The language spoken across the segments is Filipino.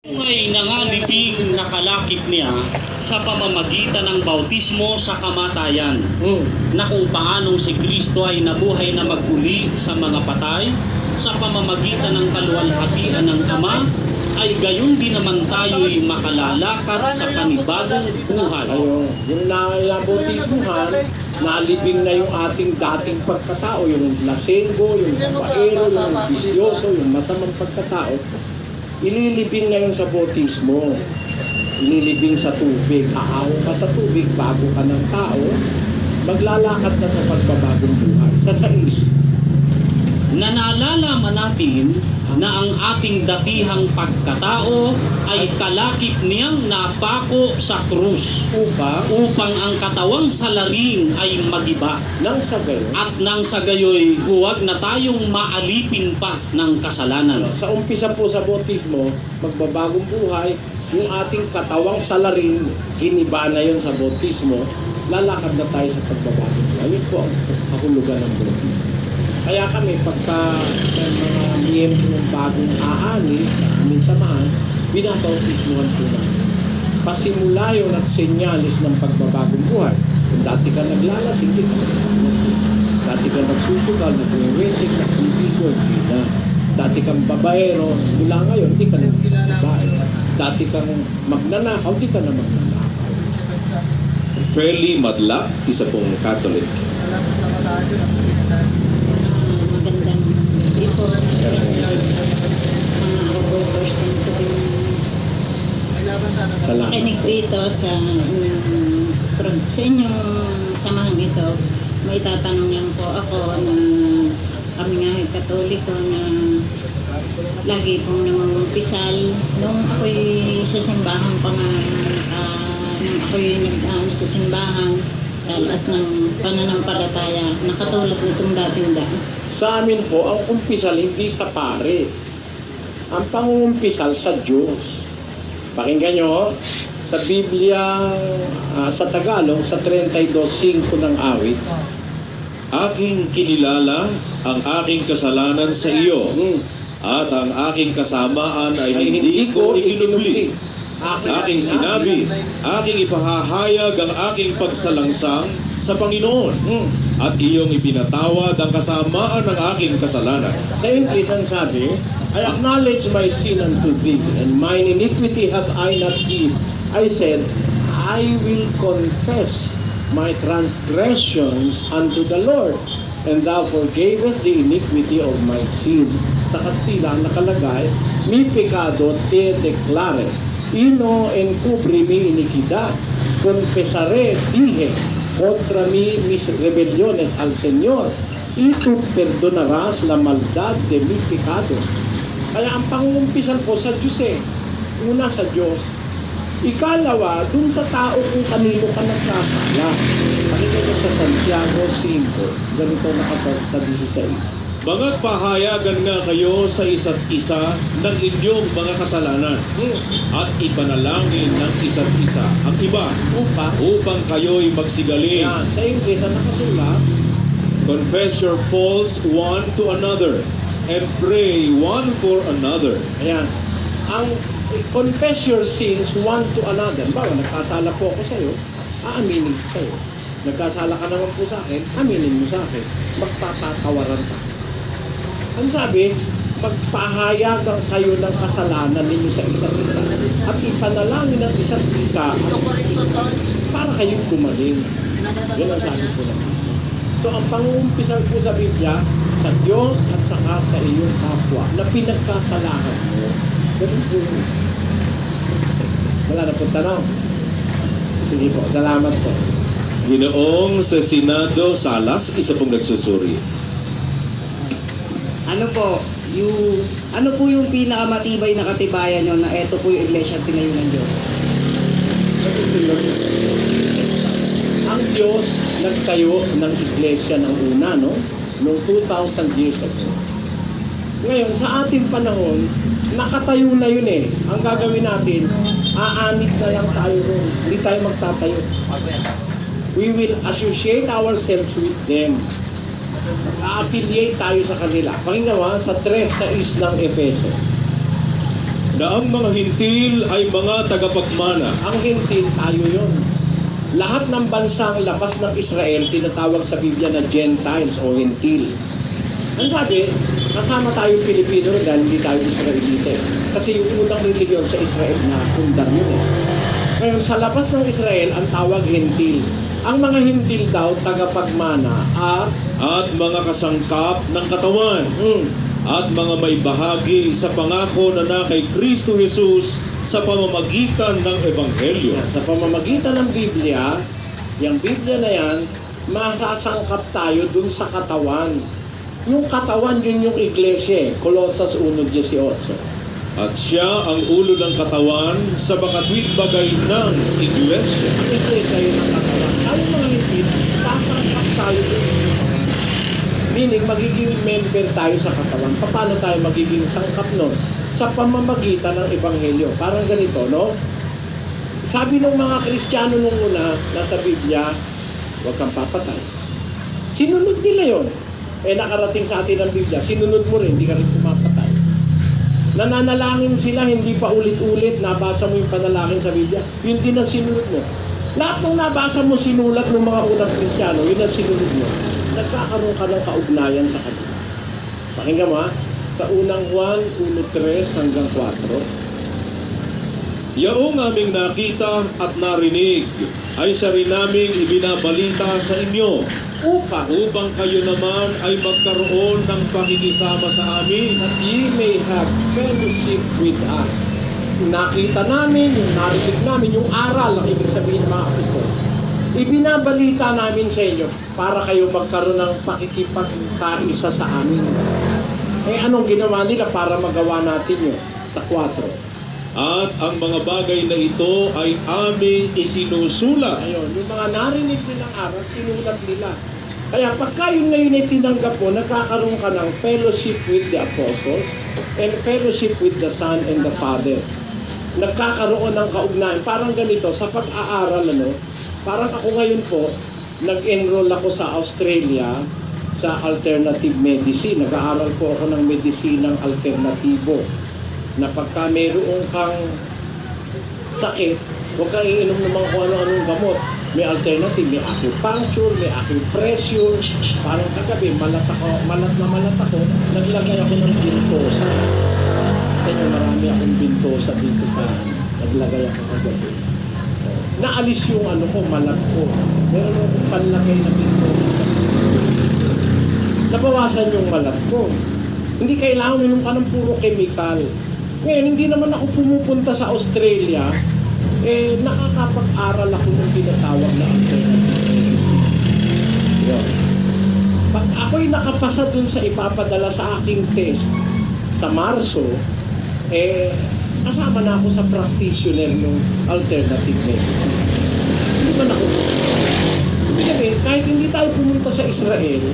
Ay nangalipig na kalakip niya sa pamamagitan ng bautismo sa kamatayan na kung paanong si Kristo ay nabuhay na maguli sa mga patay sa pamamagitan ng kaluwalhatian ng Ama ay gayon din naman tayo'y makalalakad sa panibagong buhay. Ayun, yung nabautismuhan, nalibing na yung ating dating pagkatao, yung lasenggo, yung babaero, yung bisyoso, yung masamang pagkatao, ililibing na yun sa bautismo. Ililibing sa tubig. Aaw ka sa tubig bago ka ng tao, maglalakad na sa pagbabagong buhay. Sa 6. Na naalalaman natin na ang ating datihang pagkatao ay kalakip niyang napako sa krus upang ang katawang salarin ay magiba. Nang sa gayon, At nang sa gayoy, huwag na tayong maalipin pa ng kasalanan. sa umpisa po sa bautismo, magbabagong buhay, yung ating katawang salarin, giniba na yun sa bautismo, lalakad na tayo sa pagbabagong buhay. Yun po ang kahulugan ng bautismo. Kaya kami, pagka may mga miyembro ng bagong aani, aming samahan, binabautismuhan po namin. Pasimula yun at senyalis ng pagbabagong buhay. Kung dati ka naglalas, hindi ka naglalasing. Dati ka nagsusugal, nag-wedding, nag-ibigo, hindi na. Dati kang babaero, mula ngayon, hindi ka na babae. Dati kang magnanakaw, hindi ka na magnanakaw. Fairly Madla, isa pong Catholic. Magandang ito. Mga overworkers din po yung Salamat. kinig dito sa inyong samahang ito. May tatanong lang po ako na kami nga ay Katoliko na lagi pong namumpisal. Nung ako'y sa simbahan pa nga, nung ako'y nag-ano sa simbahan, at ng pananampalataya, nakatulad nitong dating daan. Sa amin po, ang umpisal hindi sa pare. Ang pangumpisal sa Diyos. Pakinggan nyo, sa Biblia, sa Tagalog, sa 32:5 ng awit. Aking kinilala ang aking kasalanan sa iyo, at ang aking kasamaan ay hindi ko ikinubli. Aking sinabi, aking ipahahayag ang aking pagsalangsang sa Panginoon, at iyong ipinatawad ang kasamaan ng aking kasalanan. Sa English, ang sabi, I acknowledge my sin unto thee, and mine iniquity have I not hid. I said, I will confess my transgressions unto the Lord, and thou forgavest the iniquity of my sin. Sa Kastila, nakalagay, mi pecado te declare, ino encubri mi iniquidad, confesaré, dije, contra mi mis rebeliones al Señor, y tú perdonarás la maldad de mi pecado. Kaya ang pangumpisan po sa Diyos una sa Diyos, ikalawa, dun sa tao kung kanino ka nagkasala. Pakinggan mo sa Santiago 5, ganito nakasal sa 16. Baga't pahayagan nga kayo sa isa't isa ng inyong mga kasalanan, at ipanalangin ng isa't isa ang iba upang kayo'y magsigaling. Yan, sa English, ang nakasulat, Confess your faults one to another, and pray one for another. ayan, ang confess your sins one to another. Bawa, nagkasala po ako sa'yo, aaminin ko sa'yo. Nagkasala ka naman po sa akin, aminin mo sa akin. Magpapatawaran ka. Ang sabi, magpahayagan kayo ng kasalanan ninyo sa isa't isa at ipanalangin ng isa't isa para kayong gumaling. Yan ang sabi ko naman. So, ang pangumpisal po sa Biblia, sa Diyos at saka sa iyong kapwa na pinagkasalahan mo. Ganun po. Wala na pong tanong. Sige po, salamat po. Ginoong sa Senado Salas, isa pong nagsusuri. Ano po yung pinakamatibay na katibayan nyo na eto po yung iglesia at tinayo ng Diyos? Ang Diyos nagtayo ng iglesia ng una, no? Noong 2,000 years ago. Ngayon, sa ating panahon, nakatayo na yun eh. Ang gagawin natin, aanit na lang tayo ron. Hindi tayo magtatayo. We will associate ourselves with them. A-affiliate tayo sa kanila. Pakinggan mo, sa 3:6 ng Efeso. na ang mga hintil ay mga tagapagmana. Ang hintil, tayo yon. Lahat ng bansang labas ng Israel, tinatawag sa Biblia na Gentiles o hintil. Ang sabi, kasama tayong Pilipino dahil hindi tayo Israelite. Kasi yung unang religiyon sa Israel na pundar yun eh. Ngayon, sa labas ng Israel, ang tawag hintil. Ang mga hintil daw, tagapagmana At mga kasangkap ng katawan. At mga may bahagi sa pangako na kay Kristo Jesus sa pamamagitan ng Ebanghelyo. Sa pamamagitan ng Biblia, yung Biblia na yan, masasangkap tayo dun sa katawan. Yung katawan, yun yung iglesia, Colosas 1:18. At siya ang ulo ng katawan sa bakatwid bagay ng iglesia. Ang iglesia yun ang katawan. Tayo mga hindi, sasangkap tayo dun sa katawan. Meaning, magiging member tayo sa katawan. Paano tayo magiging sangkap nun? Sa pamamagitan ng Ebanghelyo. Parang ganito, no? Sabi ng mga Kristiyano nung una, nasa Biblia, huwag kang papatay. Sinunod nila yon. Nakarating sa atin ang Biblia, sinunod mo rin, hindi ka rin pumapatay. Nananalangin sila, hindi pa ulit-ulit, nabasa mo yung panalangin sa Biblia, yun din ang sinunod mo. Lahat ng nabasa mo, sinulat ng mga unang Kristiyano, yun ang sinunod mo. Nagkakaroon ka ng kaugnayan sa kanila. Pakinggan mo ha, sa unang Juan 1:3 hanggang 4. Yaong aming nakita at narinig ay sa rin naming ibinabalita sa inyo upang kayo naman ay magkaroon ng pakikisama sa amin. That ye may have fellowship with us. Nakita namin, yung narinig namin, yung aral, ang ibig sabihin mga kapatid. Ibinabalita namin sa inyo para kayo magkaroon ng pakikipagkaisa sa amin. Anong ginawa nila para magawa natin yun? Sa 4. At ang mga bagay na ito ay aming isinusulat. Ayun, yung mga narinig nilang aral, sinulat nila. Kaya pagka yun ngayon ay tinanggap mo, nagkakaroon ka ng fellowship with the apostles and fellowship with the Son and the Father. Nagkakaroon ng kaugnayan. Parang ganito, sa pag-aaral, parang ako ngayon po, nag-enroll ako sa Australia sa alternative medicine. Nag-aaral po ako ng medisinang alternatibo. Na pagka mayroong kang sakit, huwag kang iinom naman kung ano-anong gamot. May alternative, may acupuncture, may acupressure. Parang kagabi, malat ako, naglagay ako ng bintosa. Kaya marami akong bintosa dito sa, naglagay ako kagabi. Naalis yung malat ko. Meron akong panlagay na bintosa. Nabawasan yung malat ko. Hindi kailangan minum ka ng puro chemical. Ngayon, hindi naman ako pumupunta sa Australia, nakakapag-aral ako ng tinatawag na alternative medicine. Yun. Pag ako'y nakapasa dun sa ipapadala sa aking test sa Marso, kasama na ako sa practitioner ng alternative medicine. Hindi ba Ibig sabihin, kahit hindi tayo pumunta sa Israel,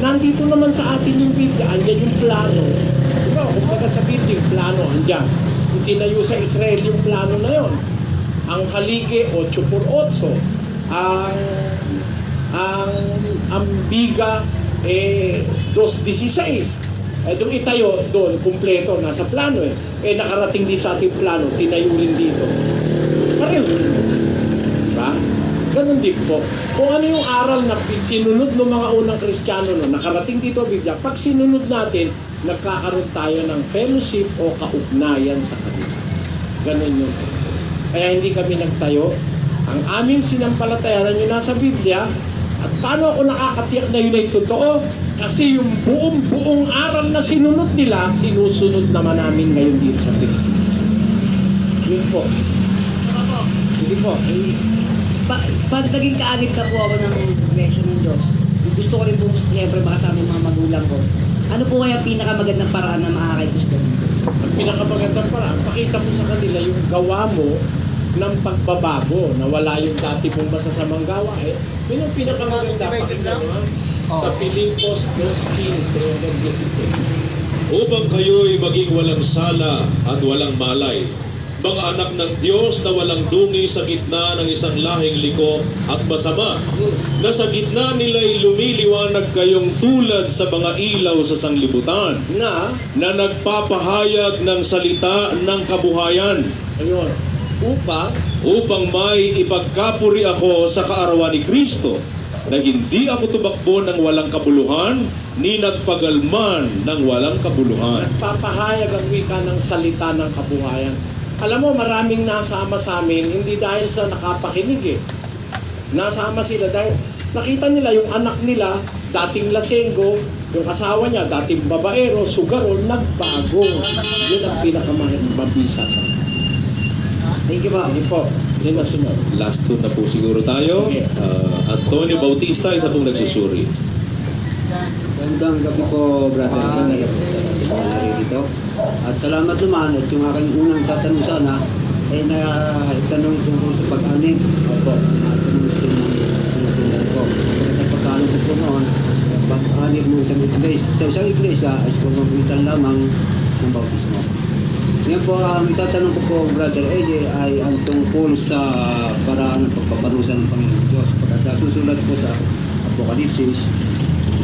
nandito naman sa atin yung Biblia, andyan yung plano. Diba, kung baga sa Biblia, yung plano, andyan. Yung tinayo sa Israel yung plano na yon. Ang haligi, 8x8. Ang biga, 2:16. Itong itayo doon, kumpleto, nasa plano nakarating din sa ating plano, tinayo rin dito. Pareho. Diba? Ganun din po. Kung ano yung aral na sinunod ng mga unang Kristiyano nakarating dito Biblia, pag sinunod natin, nagkakaroon tayo ng fellowship o kaugnayan sa kanila. Ganun yun. Kaya hindi kami nagtayo. Ang aming sinampalatayanan yun nasa Biblia. At paano ako nakakatiyak na yun ay totoo? Kasi yung buong aral na sinunod nila, sinusunod naman namin ngayon dito sa Biblia. Yun po. Sige po. Pag naging kaanib na po ako ng Iglesia ng Diyos, gusto ko rin po siyempre makasama yung mga magulang ko. Ano po kaya pinakamagandang paraan na makakay-gusto? Ang pinakamagandang paraan, pakita mo sa kanila yung gawa mo ng pagbabago, na wala yung dati mong masasamang gawa. Yun ang pinakamaganda, pakinggan mo sa Pilipos 2:15-16. Upang kayo'y maging walang sala at walang malay, mga anak ng Diyos na walang dungi sa gitna ng isang lahing liko at masama, na sa gitna nila'y lumiliwanag kayong tulad sa mga ilaw sa sanglibutan, Na, na nagpapahayag ng salita ng kabuhayan, ayun, upang may ipagkapuri ako sa kaarawan ni Kristo, na hindi ako tumakbo ng walang kabuluhan, ni nagpagalman ng walang kabuluhan. papahayag ang wika ng salita ng kabuhayan. Alam mo, maraming nasama sa amin, hindi dahil sa nakapakinig eh. Nasama sila dahil nakita nila yung anak nila, dating lasenggo, yung asawa niya, dating babaero, sugarol, nagbago. Yun ang pinakamabisa sa amin. Thank you po. Hindi po, sino sunod? Last two na po siguro tayo. Okay. Antonio Bautista, isa pong nagsusuri. Magandang gabi po, brother. Dito. At salamat naman at yung aking unang tatanong sana ay naitanong tungkol sa pag-anim. Opo. Natanong sinusundan ko. At pagkano ko po noon, pag-anim mo sa isang iglesia ay pumamitan lamang ng bautismo. Ngayon po, ang itatanong ko po, Brother Eddie, ay ang tungkol sa paraan ng pagpaparusa ng Panginoon Diyos. Pagkat susulat po sa Apokalipsis,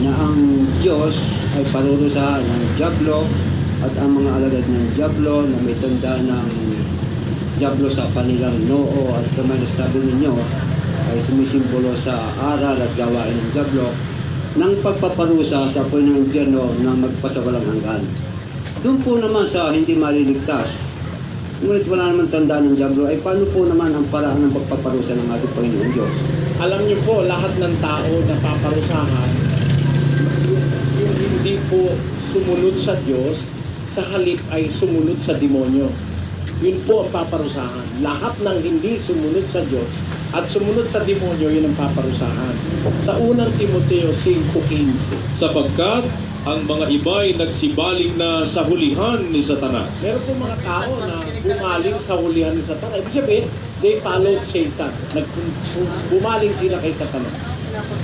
na ang Diyos ay parurusahan ng Diablo at ang mga alagad ng Diablo na may tanda ng Diablo sa kanilang noo at kamay na sabi ninyo ay sumisimbolo sa aral at gawain ng Diablo ng pagpaparusa sa apoy ng impyerno na magpasawalang hanggan. Doon po naman sa hindi maliligtas, ngunit wala naman tanda ng Diablo, ay paano po naman ang paraan ng pagpaparusa ng ating Panginoon Diyos? Alam niyo po, lahat ng tao na paparusahan, yung hindi po sumunod sa Diyos, sa halip ay sumunod sa demonyo. Yun po ang paparusahan. Lahat ng hindi sumunod sa Diyos at sumunod sa demonyo, yun ang paparusahan. Sa unang Timoteo 5:15. Sapagkat ang mga iba'y nagsibaling na sa hulihan ni Satanas. Meron po mga tao na bumaling sa hulihan ni Satanas. Ibig sabihin, they followed Satan. Bumaling sila kay Satanas.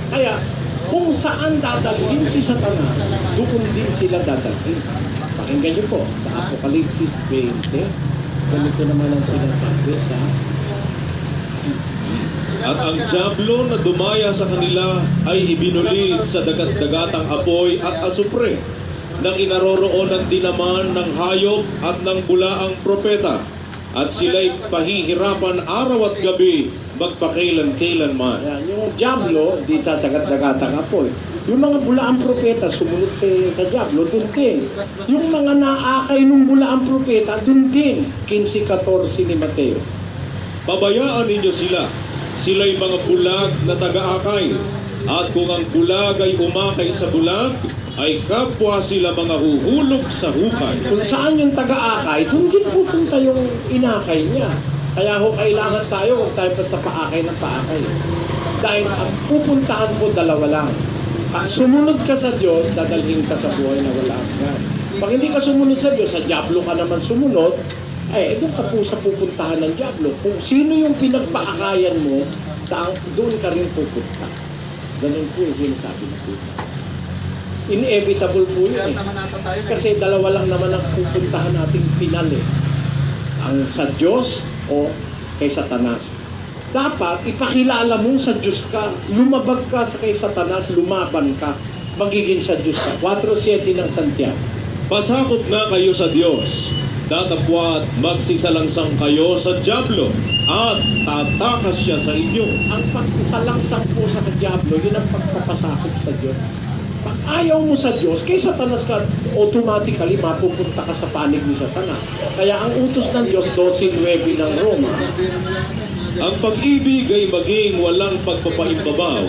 Kaya, kung saan dadalhin si Satanas, doon din sila dadalhin. Pakinggan niyo po sa Apokalipsis 20. Ganito naman ang sinasabi sa At ang Diablo na dumaya sa kanila ay ibinulid sa dagat-dagatang apoy at asupre, nang inaroroonan din naman ng hayop at ng bulaang propeta, at sila'y pahihirapan araw at gabi magpakailan-kailanman. Yan, yung Diablo, di sa dagat-dagatang apoy. Yung mga bulaang propeta, sumunod sa Diablo, dun din. Yung mga naakay ng bulaang propeta, dun din. 15:14 ni Mateo. Pabayaan ninyo sila. Sila'y mga bulag na taga-akay. At kung ang bulag ay umakay sa bulag, ay kapwa sila mga huhulog sa hukay. Kung saan yung taga-akay, dun din pupunta yung inakay niya. Kaya ho, kailangan tayo, huwag tayo basta paakay ng paakay. Dahil ang pupuntahan po dalawa lang. Pag sumunod ka sa Diyos, dadalhin ka sa buhay na wala hanggan. Pag hindi ka sumunod sa Diyos, sa Diablo ka naman sumunod, doon ka po sa pupuntahan ng Diablo. Kung sino yung pinagpaakayan mo, doon ka rin pupunta. Ganun po yung sinasabi na po. Inevitable po yun eh. Kasi dalawa lang naman ang pupuntahan nating pinal eh. Ang sa Diyos o kay Satanas. Dapat ipakilala mo sa Diyos ka. Lumabag ka sa kay Satanas, lumaban ka. Magiging sa Diyos ka. 4:7 ng Santiago. Pasakop nga kayo sa Diyos, datapwat magsisalangsang kayo sa Diablo, at tatakas siya sa inyo. Ang pagsalangsang po sa Diablo, yun ang pagpapasakop sa Diyos. Pag ayaw mo sa Diyos, kay Satanas ka, automatically mapupunta ka sa panig ni Satanas. Kaya ang utos ng Diyos, 12:9 ng Roma, Ang pag-ibig ay maging walang pagpapaimbabaw.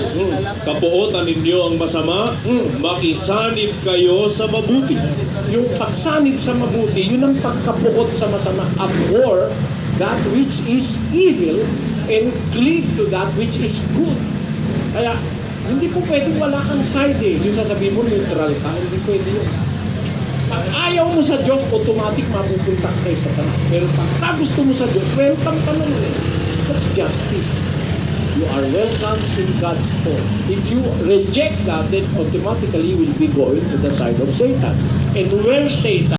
Kapuotan ninyo ang masama, makisanib kayo sa mabuti. yung pagsanib sa mabuti, yun ang pagkapuot sa masama. Abhor that which is evil and cleave to that which is good. Kaya, hindi po pwedeng wala kang side eh. Yung sasabihin mo, neutral ka, hindi pwede yun. Pag ayaw mo sa Diyos, automatic mapupunta ka kay Satanas. Pero pagka gusto mo sa Diyos, welcome ka naman eh. That's justice. You are welcome in God's home. If you reject that, then automatically you will be going to the side of Satan. And where Satan